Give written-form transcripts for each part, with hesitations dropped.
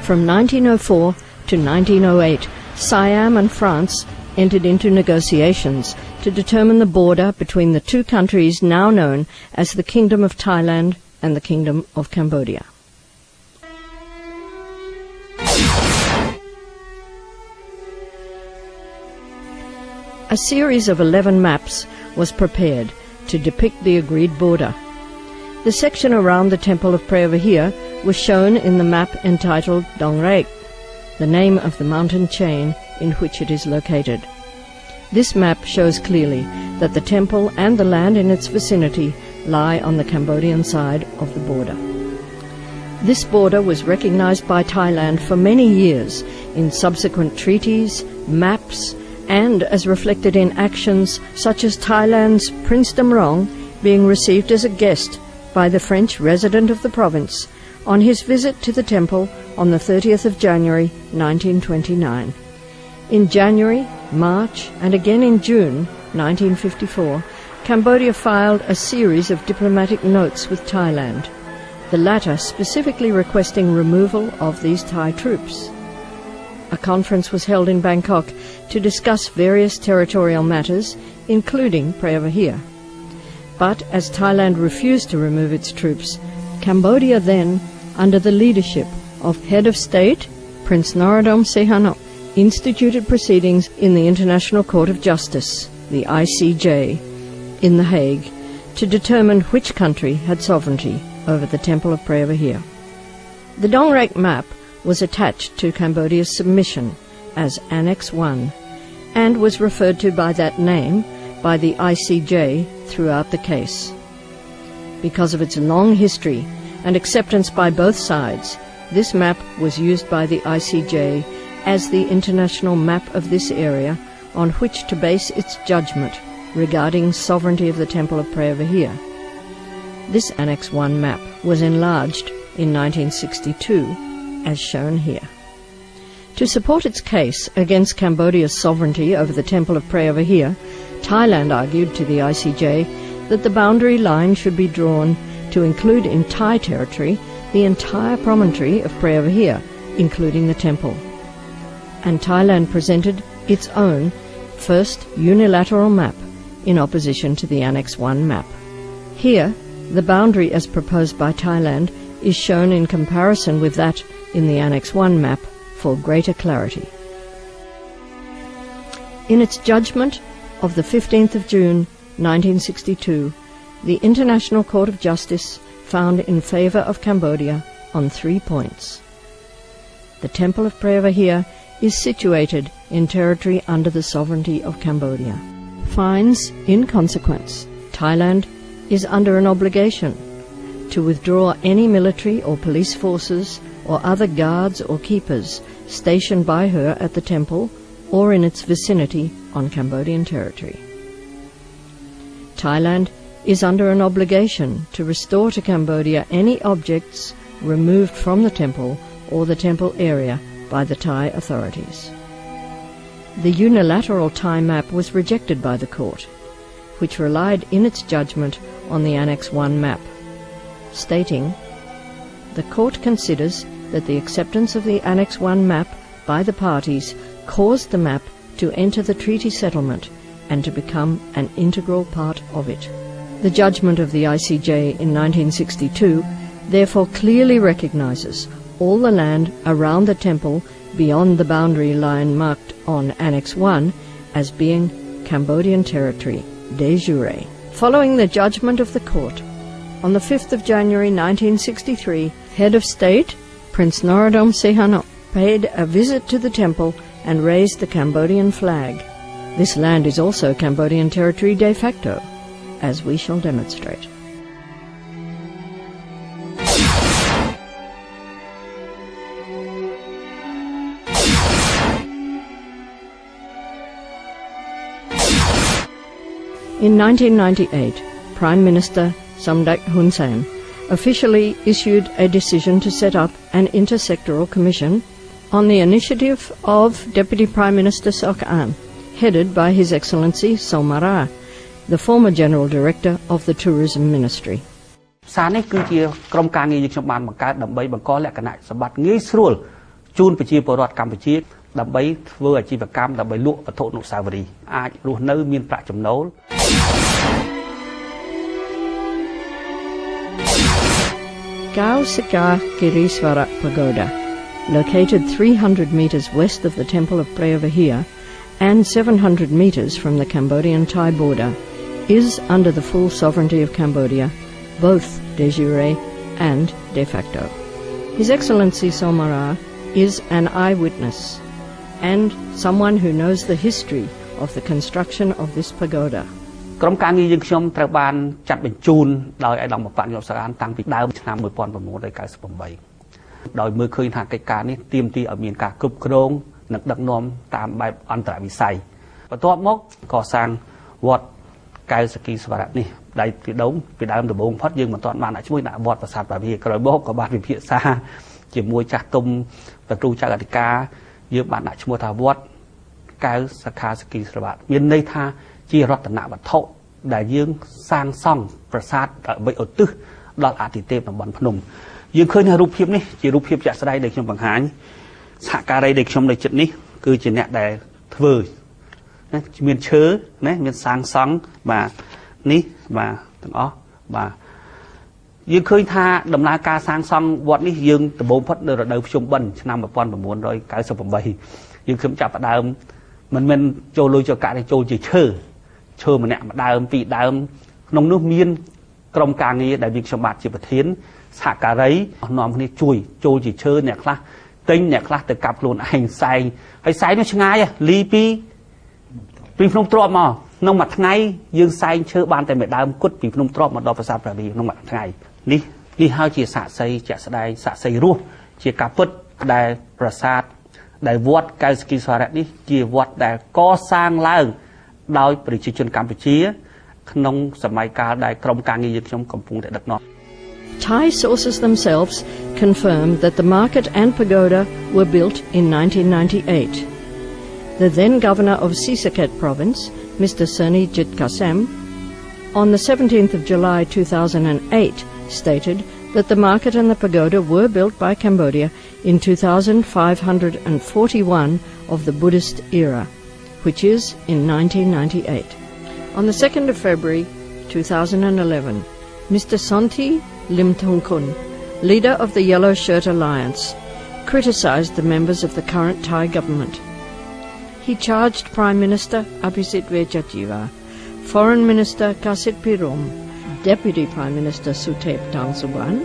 From 1904 to 1908, Siam and France entered into negotiations to determine the border between the two countries now known as the Kingdom of Thailand and the Kingdom of Cambodia. A series of 11 maps was prepared to depict the agreed border. The section around the Temple of Phra EN was shown in the map entitled Dong Rek, the name of the mountain chain in which it is located. This map shows clearly that the temple and the land in its vicinity lie on the Cambodian side of the border. This border was recognized by Thailand for many years in subsequent treaties, maps, and as reflected in actions such as Thailand's Prince Damrong being received as a guest by the French resident of the province on his visit to the temple on the 30th of January 1929. In January, March, and again in June 1954, Cambodia filed a series of diplomatic notes with Thailand, the latter specifically requesting removal of these Thai troops. A conference was held in Bangkok to discuss various territorial matters, including Phra EN. But as Thailand refused to remove its troops, Cambodia then, under the leadership of Head of State Prince Norodom Sihanouk, instituted proceedings in the International Court of Justice, the ICJ, in The Hague, to determine which country had sovereignty over the Temple of Phra EN. The Dong Rek map was attached to Cambodia's submission as Annex 1 and was referred to by that name by the ICJ throughout the case. Because of its long history and acceptance by both sides, this map was used by the ICJ as the international map of this area on which to base its judgment regarding sovereignty of the Temple of Phra EN. This Annex 1 map was enlarged in 1962, as shown here. To support its case against Cambodia's sovereignty over the Temple of Phra EN, Thailand argued to the ICJ that the boundary line should be drawn to include in Thai territory the entire promontory of Phra EN, including the temple. And Thailand presented its own first unilateral map in opposition to the Annex 1 map. Here, the boundary as proposed by Thailand is shown in comparison with that in the Annex 1 map for greater clarity. In its judgment of the 15th of June 1962, the International Court of Justice found in favor of Cambodia on 3 points. The Temple of Phra EN is situated in territory under the sovereignty of Cambodia. Finds, in consequence, Thailand is under an obligation to withdraw any military or police forces or other guards or keepers stationed by her at the temple or in its vicinity on Cambodian territory. Thailand is under an obligation to restore to Cambodia any objects removed from the temple or the temple area by the Thai authorities. The unilateral Thai map was rejected by the court, which relied in its judgment on the Annex 1 map, stating, "The court considers that the acceptance of the Annex 1 map by the parties caused the map to enter the treaty settlement and to become an integral part of it." The judgment of the ICJ in 1962 therefore clearly recognizes all the land around the temple beyond the boundary line marked on Annex 1 as being Cambodian territory de jure. Following the judgment of the court, on the 5th of January 1963, Head of State Prince Norodom Sihanouk paid a visit to the temple and raised the Cambodian flag. This land is also Cambodian territory de facto, as we shall demonstrate. In 1998, Prime Minister Somdech Hun Sen officially issued a decision to set up an intersectoral commission on the initiative of Deputy Prime Minister Phsa EN, headed by His Excellency Somara, the former General Director of the Tourism Ministry. សារនេះគឺជាក្រុមការងារយើងខ្ញុំបានបង្កើតដើម្បីបង្កលក្ខណៈសម្បត្តិងាយស្រួល ជូនប្រជាពលរដ្ឋកម្ពុជាដើម្បីធ្វើអាជីវកម្មដើម្បីលក់វត្ថុអនុស្សាវរីយ៍អាចរស់នៅមានប្រាក់ចំណូល Phsa EN Pagoda, located 300 meters west of the temple of Preah and 700 meters from the Cambodian-Thai border, is under the full sovereignty of Cambodia, both de jure and de facto. His Excellency Somara is an eyewitness and someone who knows the history of the construction of this pagoda. ក្រុមការងារយើងខ្ញុំត្រូវបានចាត់បញ្ជូនដោយឯកឧត្តមបាក់ខ្ញុំសាអានតាំងពីដើមឆ្នាំ 1998 ដោយមើលឃើញថាកិច្ចការនេះទាមទារឲ្យមានការគ្រប់គ្រងនិងដឹកនាំតាមបែបអន្តរវិស័យបន្ទាប់មកកសាងវត្តកែវសគីស្វរៈនេះដែលពីដើមដំបូងផុតយើងមិនទាន់បានដាក់ឈ្មោះដាក់វត្តប្រាសាទព្រះវិហារក្រោយមកក៏បានវិភាសាជាមួយចាស់ទុំព្រះគ្រូចៅអធិការយើងបានដាក់ឈ្មោះថាវត្តកែវសខាសគីស្វរៈមានន័យថាជារតនវត្ថុដែលយើងសាងសង់ប្រាសាទដើម្បីឧទ្ទិសដល់អាទិទេពតំបន់ភ្នំយើងឃើញរូបភាពនេះជារូបភាពជាក់ស្ដែងដែលខ្ញុំបង្ហាញសហការីដែលខ្ញុំនៅចិត្តនេះគឺជាអ្នកដែលធ្វើណាមានឈើណាមានសាងសង់បាទនេះបាទទាំងអស់បាទយើងឃើញថាដំណើរការសាងសង់វត្តនេះយើងដំបូងផុតនៅរដូវភ្ជុំបិណ្ឌឆ្នាំ 1998 យើងខ្ញុំចាប់ផ្ដើមមិនមែនចូលលុយចូលកាក់ទេចូលជាឈើម្នាក់មួយដើមពីរដើមក្នុងនោះមានក្រុមការងារដែលមានខ្ញុំបាទជាប្រធានសហការីនាំគ្នាជួយចូលជាឈើអ្នកខ្លះទិញអ្នកខ្លះទៅកាប់ខ្លួនឯងសែងហើយសែងនោះឆ្ងាយលីពីភ្នំទ្របមកក្នុងមួយថ្ងៃយើងសែងឈើបានតែមួយដើមគត់ពីភ្នំទ្របមកដល់ប្រាសាទព្រះវិហារក្នុងមួយថ្ងៃនេះហើយជាសាក្សីជាក់ស្ដែងសាក្សីរស់ជាការពិតដែលប្រាសាទដែលវត្តកែវសគីស្វរៈនេះជាវត្តដែលកសាងឡើងដោយប្រជាជនកម្ពុជាក្នុងសម័យកាលដែលក្រុមការងារយើងខ្ញុំកំពុងតែដឹកនាំ Thai sources themselves confirm that the market and pagoda were built in 1998. The then governor of Sisaket province, Mr. Serni Jitkasem, on the 17th of July 2008 stated that the market and the pagoda were built by Cambodia in 2541 of the Buddhist era, which is in 1998. On the 2nd of February 2011, Mr. Sonti Limthongkun, leader of the Yellow Shirt Alliance, criticized the members of the current Thai government. He charged Prime Minister Abhisit Vejjajiva, Foreign Minister Kasit Pirom, Deputy Prime Minister Suthep Tangsuwan,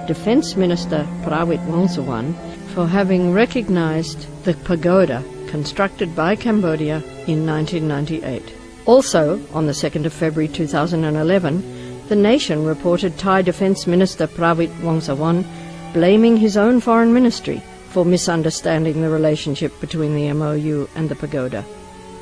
Defence Minister Prawit Wongsuwan for having recognized the pagoda constructed by Cambodia in 1998. Also, on the 2nd of February 2011, the nation reported Thai Defence Minister Prawit Wongsuwan blaming his own foreign ministry for misunderstanding the relationship between the MOU and the pagoda.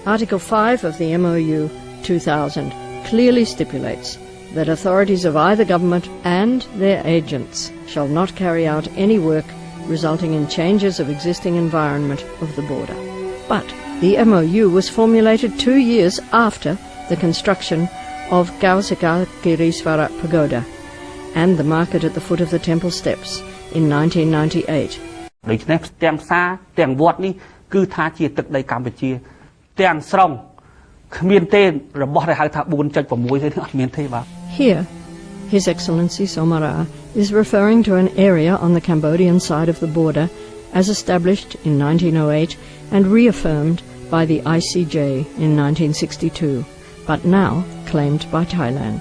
Article 5 of the MOU 2000 clearly stipulates that authorities of either government and their agents shall not carry out any work resulting in changes of existing environment of the border. But the MOU was formulated 2 years after the construction of Phsa EN Pagoda and the market at the foot of the temple steps in 1998. ដូច្នេះទាំងផ្សារទាំងវត្តនេះគឺថាជាទឹកដីកម្ពុជាទាំងស្រុងគ្មានទេរបស់ដែលហៅថា 4.6 ទេអត់មានទេបាទ Here, His Excellency Somara is referring to an area on the Cambodian side of the border as established in 1908 and reaffirmed by the ICJ in 1962, but now claimed by Thailand.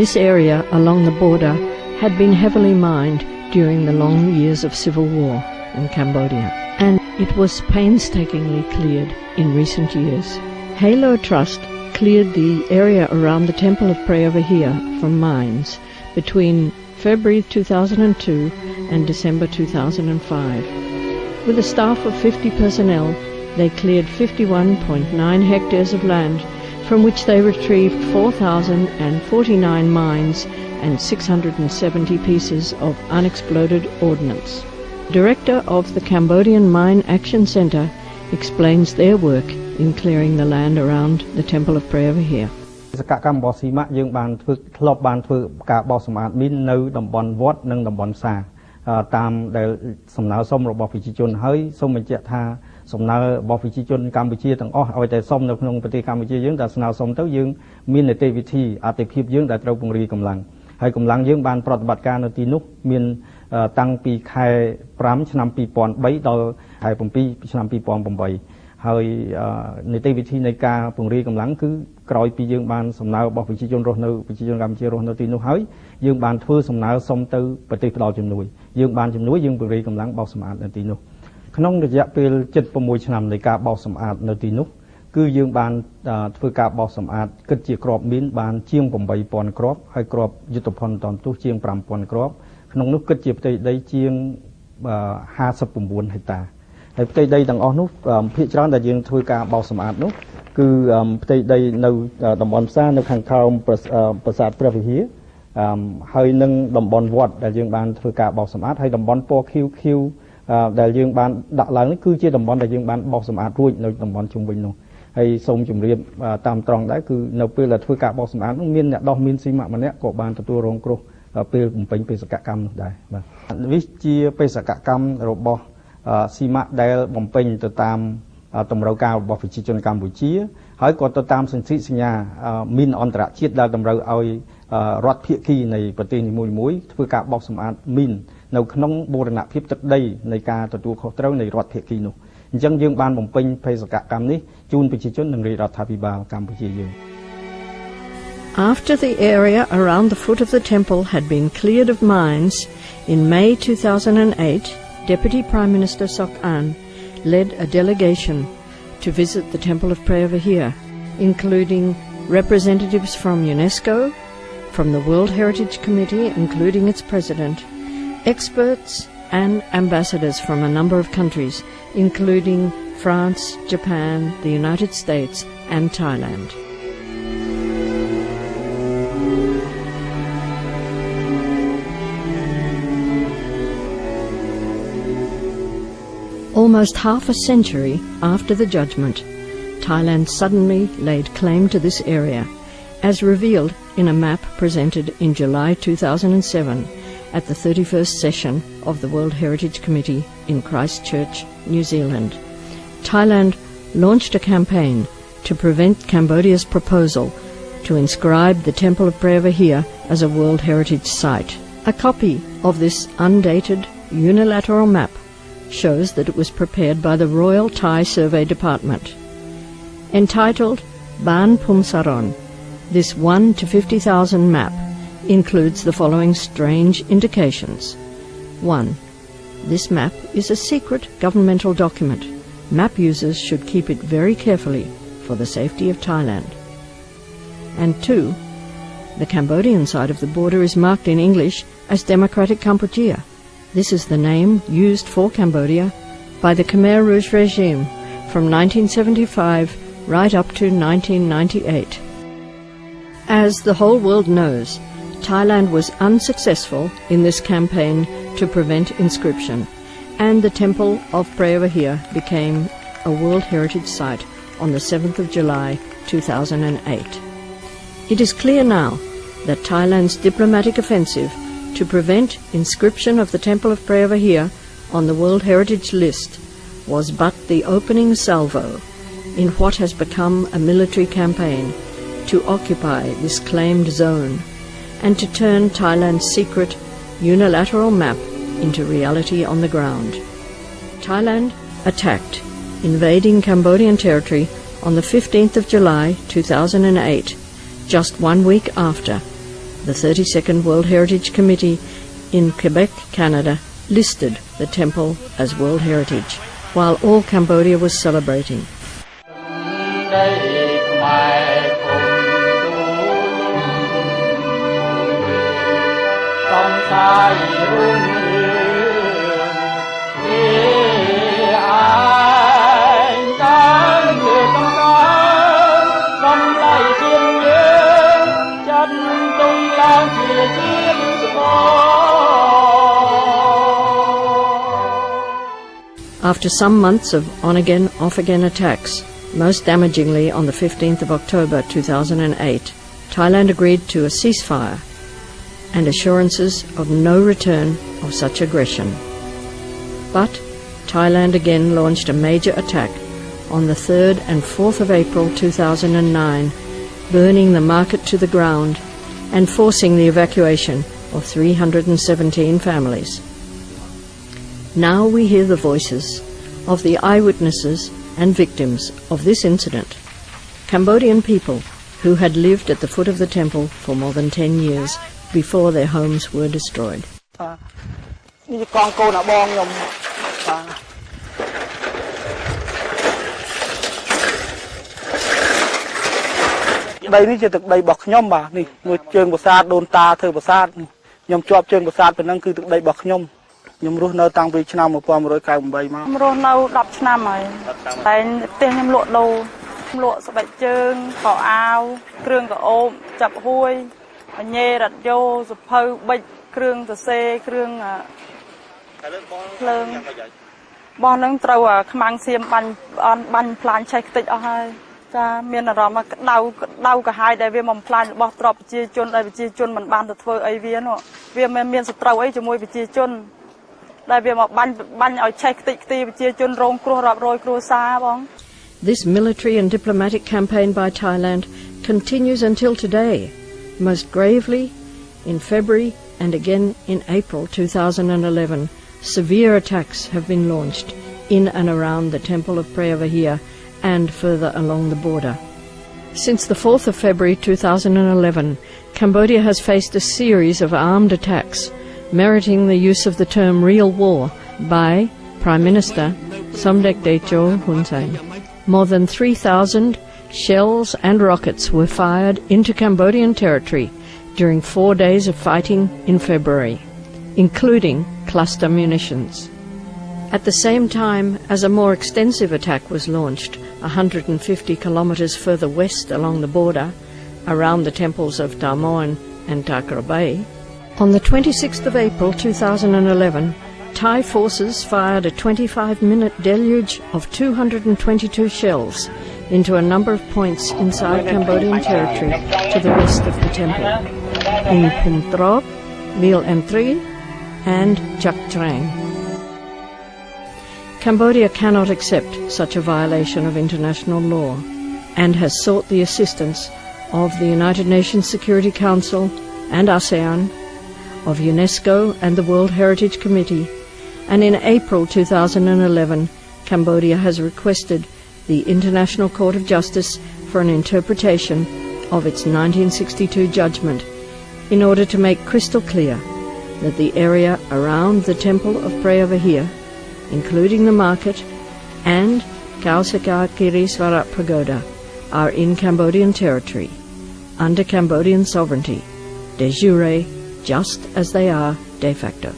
This area along the border had been heavily mined during the long years of civil war in Cambodia, and it was painstakingly cleared in recent years. Halo Trust cleared the area around the temple of Preah from mines between February 2002 and December 2005. With a staff of 50 personnel, they cleared 51.9 hectares of land, from which they retrieved 4,049 mines and 670 pieces of unexploded ordnance. Director of the Cambodian Mine Action Centre explains their work in clearing the land around the temple of Preah. សកកម្មរបស់ស៊ីម៉ាក់យើងបានធ្វើធ្លាប់បានធ្វើការបោសសម្អាតមីននៅតំបន់វត្តនិងតំបន់ផ្សារតាមដែលសំណើសុំរបស់ប្រជាជនហើយសូមបញ្ជាក់ថាសំណើរបស់ប្រជាជនកម្ពុជាទាំងអស់ឲ្យតែសុំនៅក្នុងប្រទេសកម្ពុជាយើងតែស្នើសុំទៅយើងមាននីតិវិធីអតិភិបយើងដែលត្រូវពង្រីកកម្លាំងហើយកម្លាំងយើងបានប្រតិបត្តិការនៅទីនោះមានតាំងពីខែ5ឆ្នាំ2003ដល់ខែ7ឆ្នាំ2008ហើយនីតិវិធីនៃការពង្រីកកម្លាំងគឺក្រោយពីយើងបានសំណើរបស់ប្រជាជនរស់នៅប្រជាជនកម្ពុជារស់នៅទីនោះហើយយើងបានធ្វើសំណើសុំទៅប្រទេសផ្ដល់ជំនួយយើងបានជំនួយយើងពង្រីកកម្លាំងបោសសម្អាតនៅទីនោះក្នុងរយៈពេល76ឆ្នាំនៃការបោសសម្អាតនៅទីនោះគឺយើងបានធ្វើការបោសសម្អាតគិតជាគ្រាប់មីនបានជាង 8000 គ្រាប់ហើយគ្រាប់យុទ្ធភណ្ឌតន្ទុះជាង 5000 គ្រាប់ក្នុងនោះគិតជាផ្ទៃដីជាង59 ហិកតាហើយផ្ទៃដីទាំងអស់នោះភាគច្រើនដែលយើងធ្វើការបោសសម្អាតនោះគឺផ្ទៃដីនៅតំបន់ផ្សារនៅខាងក្រោមប្រាសាទព្រះវិហារហើយនឹងតំបន់វត្តដែលយើងបានធ្វើការបោសសម្អាតហើយតំបន់ពណ៌ខៀវដែលយើងបានដាក់ឡើងនេះគឺជាតំបន់ដែលយើងបានបោសសម្អាតរួចនៅតំបន់ជុំវិញនោះហើយសូមជម្រាបតាមត្រង់ដែរគឺនៅពេលដែលធ្វើការបោសសម្អាតនោះមានអ្នកដោះមានស៊ីម៉ាក់ម្នាក់ក៏បានទទួលរងគ្រោះពេលបំពេញបេសកកម្មនោះដែរបាទនេះជាបេសកកម្មរបស់ស៊ីម៉ាក់ដែលបំពេញទៅតាមតម្រូវការរបស់ប្រជាជនកម្ពុជាហើយក៏ទៅតាមសន្ធិសញ្ញាមានអន្តរជាតិដែលតម្រូវឲ្យរដ្ឋភាគីនៃប្រទេសនីមួយៗធ្វើការបោសសម្អាតមីននៅក្នុងបូរណភាពទឹកដីនៃការទទួលខុសត្រូវនៃរដ្ឋភាគីនោះអញ្ចឹងយើងបានបំពេញបេសកកម្មនេះជូនប្រជាជននិងរាជរដ្ឋាភិបាលកម្ពុជាយើង After the area around the foot of the temple had been cleared of mines, in May 2008, Deputy Prime Minister Phsa EN led a delegation to visit the Temple of Prayer here, including representatives from UNESCO, from the World Heritage Committee, including its president, experts and ambassadors from a number of countries, including France, Japan, the United States and Thailand. Almost half a century after the judgment, Thailand suddenly laid claim to this area, as revealed in a map presented in July 2007 at the 31st session of the World Heritage Committee in Christchurch, New Zealand. Thailand launched a campaign to prevent Cambodia's proposal to inscribe the Temple of Prayavahia as a World Heritage Site. A copy of this undated unilateral map shows that it was prepared by the Royal Thai Survey Department. Entitled Ban Phum Saron, this 1 to 50,000 map includes the following strange indications. 1. This map is a secret governmental document. Map users should keep it very carefully for the safety of Thailand. And 2. The Cambodian side of the border is marked in English as Democratic Kampuchea. This is the name used for Cambodia by the Khmer Rouge regime from 1975 right up to 1998. As the whole world knows, Thailand was unsuccessful in this campaign to prevent inscription, and the Temple of Prayavahia became a World Heritage Site on the 7th of July 2008. It is clear now that Thailand's diplomatic offensive to prevent inscription of the Temple of Prayavahia on the World Heritage List was but the opening salvo in what has become a military campaign to occupy this claimed zone and to turn Thailand's secret unilateral map into reality on the ground. Thailand attacked, invading Cambodian territory on the 15th of July 2008, just 1 week after the 32nd World Heritage Committee in Quebec, Canada, listed the temple as World Heritage, while all Cambodia was celebrating. After some months of on-again, off-again attacks, most damagingly on the 15th of October 2008, Thailand agreed to a ceasefire and assurances of no return of such aggression. But Thailand again launched a major attack on the 3rd and 4th of April 2009, burning the market to the ground and forcing the evacuation of 317 families. Now we hear the voices of the eyewitnesses and victims of this incident, Cambodian people who had lived at the foot of the temple for more than 10 years before their homes were destroyed. Đây ní chỉ thực đây bọc nhom bà nè, người trường bờ sát đồn ta thưa bờ sát, nhom chọp trường bờ sát bên năng cứ thực đây bọc nhom, nhom rút nâu tăng vì năm một qua một đôi cài một bầy má. Rút nâu đập năm rồi, tại tiền nhom lụa đâu, lụa sợi trường, cỏ áo, kêu cỏ ôm, chập huôi, nhẹ đặt vô, sụp phơi bịch, kêu từ xe, kêu lương, bọn nâng trâu à, mang xiêm ban plan check tích ở hai. Cha miền nào mà đau cả hai đại vì mầm plan bỏ trộm chia chôn đại vì chia chôn mình ban được phơi ấy viên nữa vì miền sụt trâu ấy cho môi vì chia chôn đại vì mà ban ở check tị vì chia chôn rong cua rập rồi cua xa bóng. This military and diplomatic campaign by Thailand continues until today. Most gravely, in February and again in April 2011, severe attacks have been launched in and around the temple of Phsa and further along the border. Since the 4th of February 2011, Cambodia has faced a series of armed attacks, meriting the use of the term real war by Prime Minister Somdech Techo Hun Sen. More than 3,000 shells and rockets were fired into Cambodian territory during 4 days of fighting in February, including cluster munitions. At the same time as a more extensive attack was launched 150 kilometers further west along the border, around the temples of Ta Moen and Ta Bay, on the 26th of April 2011, Thai forces fired a 25-minute deluge of 222 shells into a number of points inside Cambodian territory to the west of the temple, in Phum Trop, Lil M3, and Chak Trang. Cambodia cannot accept such a violation of international law and has sought the assistance of the United Nations Security Council and ASEAN, of UNESCO and the World Heritage Committee, and in April 2011, Cambodia has requested the International Court of Justice for an interpretation of its 1962 judgment in order to make crystal clear that the area around the temple of Phsa, including the market and Kausaka Kirisvarat Pagoda, are in Cambodian territory, under Cambodian sovereignty, de jure, just as they are de facto.